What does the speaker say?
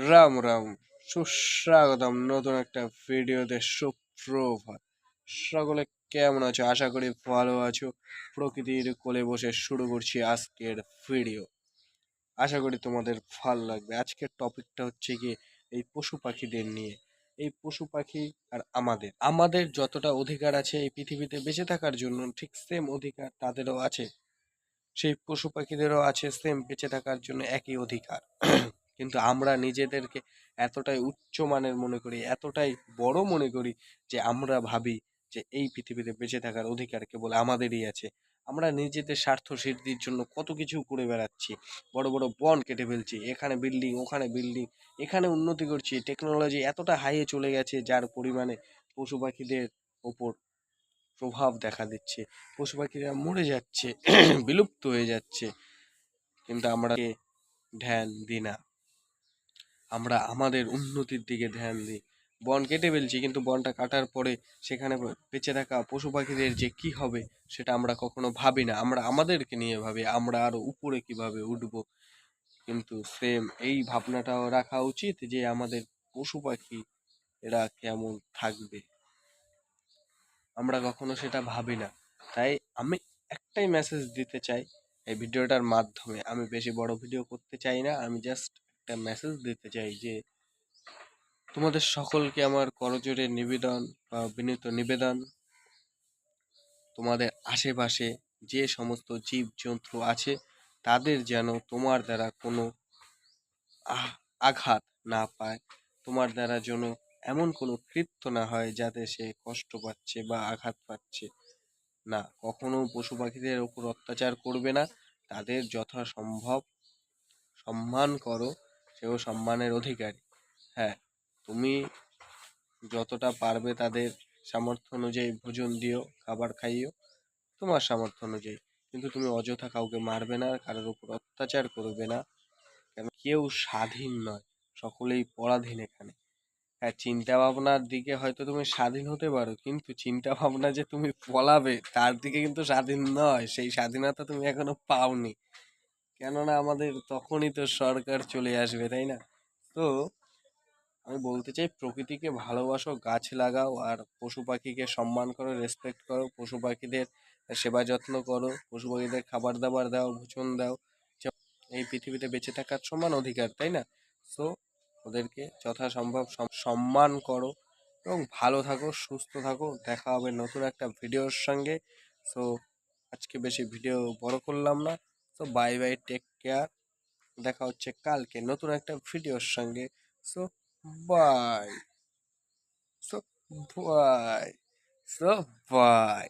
রাম রাম, সুস্বাগতম নতুন একটা ভিডিওতে। সুপ্রভাত সকলে, কেমন আছো? আশা করি ভালো আছো। প্রকৃতির কোলে বসে শুরু করছি আজকের ভিডিও। আশা করি তোমাদের ভালো লাগবে। আজকের টপিকটা হচ্ছে কি, এই পশু পাখিদের নিয়ে। এই পশু পাখি আর আমাদের আমাদের যতটা অধিকার আছে এই পৃথিবীতে বেঁচে থাকার জন্য, ঠিক সেম অধিকার তাদেরও আছে। সেই পশু পাখিদেরও আছে সেম বেঁচে থাকার জন্য একই অধিকার। কিন্তু আমরা নিজেদেরকে এতটাই উচ্চমানের মনে করি, এতটাই বড় মনে করি, যে আমরা ভাবি যে এই পৃথিবীতে বেঁচে থাকার অধিকার কেবল আমাদেরই আছে। আমরা নিজেদের স্বার্থ সিদ্ধির জন্য কত কিছু করে বেড়াচ্ছি। বড় বড় বন কেটে ফেলছি, এখানে বিল্ডিং ওখানে বিল্ডিং, এখানে উন্নতি করছি। টেকনোলজি এতটা হাইয়ে চলে গেছে যার পরিমাণে পশু পাখিদের ওপর প্রভাব দেখা দিচ্ছে। পশু পাখিরা মরে যাচ্ছে, বিলুপ্ত হয়ে যাচ্ছে, কিন্তু আমরা ধ্যান দিই না। আমরা আমাদের উন্নতির দিকে ধ্যান দিই। বন কেটে ফেলছি, কিন্তু বনটা কাটার পরে সেখানে বেঁচে থাকা পশু পাখিদের যে কি হবে সেটা আমরা কখনো ভাবি না। আমরা আমাদেরকে নিয়ে ভাবি আমরা আরো উপরে কিভাবে উঠবো। কিন্তু সেম এই ভাবনাটাও রাখা উচিত যে আমাদের পশু পাখি এরা কেমন থাকবে, আমরা কখনো সেটা ভাবি না। তাই আমি একটাই মেসেজ দিতে চাই এই ভিডিওটার মাধ্যমে। আমি বেশি বড় ভিডিও করতে চাই না, আমি জাস্ট একটা মেসেজ দিতে চাই যে তোমাদের সকলকে আমার করজোড়ে নিবেদন বা বিনীত নিবেদন, তোমাদের আশেপাশে যে সমস্ত জীবজন্তু আছে তাদের যেন তোমার দ্বারা কোনো আঘাত না পায়। তোমার দ্বারা যেন এমন কোনো কৃত্য না হয় যাতে সে কষ্ট পাচ্ছে বা আঘাত পাচ্ছে। না, কখনো পশু পাখিদের উপর অত্যাচার করবে না। তাদের যথাসম্ভব সম্মান করো, সেও সম্মানের অধিকারী। হ্যাঁ, তুমি যতটা পারবে তাদের সামর্থ্য অনুযায়ী ভোজন দিও, খাবার খাইও তোমার সামর্থ্য অনুযায়ী। কিন্তু তুমি অযথা কাউকে মারবে না, কারোর উপর অত্যাচার করবে না। কেন, কেউ স্বাধীন নয়, সকলেই পরাধীন এখানে। হ্যাঁ, চিন্তা ভাবনার দিকে হয়তো তুমি স্বাধীন হতে পারো, কিন্তু চিন্তা ভাবনা যে তুমি পলাবে তার দিকে কিন্তু স্বাধীন নয়। সেই স্বাধীনতা তুমি এখনো পাওনি, কেননা আমাদের তখনই তো সরকার চলে আসবে, তাই না? তো আমি বলতে চাই, প্রকৃতিকে ভালোবাসো, গাছ লাগাও, আর পশু পাখিকে সম্মান করো, রেসপেক্ট করো। পশু পাখিদের সেবা যত্ন করো, পশু পাখিদের খাবার দাবার দাও, ভোজন দাও। এই পৃথিবীতে বেঁচে থাকার সমান অধিকার, তাই না? সো ওদেরকে যথাসম্ভব সম্মান করো এবং ভালো থাকো, সুস্থ থাকো। দেখা হবে নতুন একটা ভিডিওর সঙ্গে। সো আজকে বেশি ভিডিও বড় করলাম না। তো বাই বাই, টেক কেয়ার। দেখা হচ্ছে কালকে নতুন একটা ভিডিওর সঙ্গে। So bye. So bye. So by.